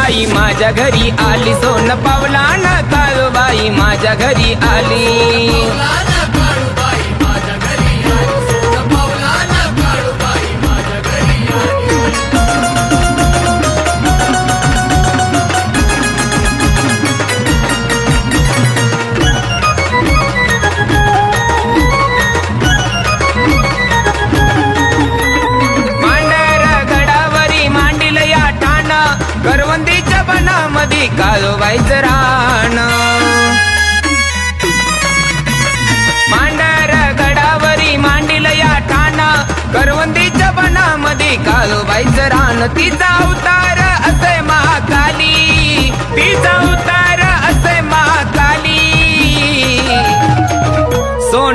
काळूबाई माझ्या घरी आली, सोन पावलानं काळूबाई माझ्या घरी आली. करवंदीच्या बनामध्ये काळूबाईचं रान, मांडर गडावरी मांडील या ठाण, करवंदीच्या बनामध्ये काळूबाईचं रान. तिचा अवतार असे महाकाली, तिचा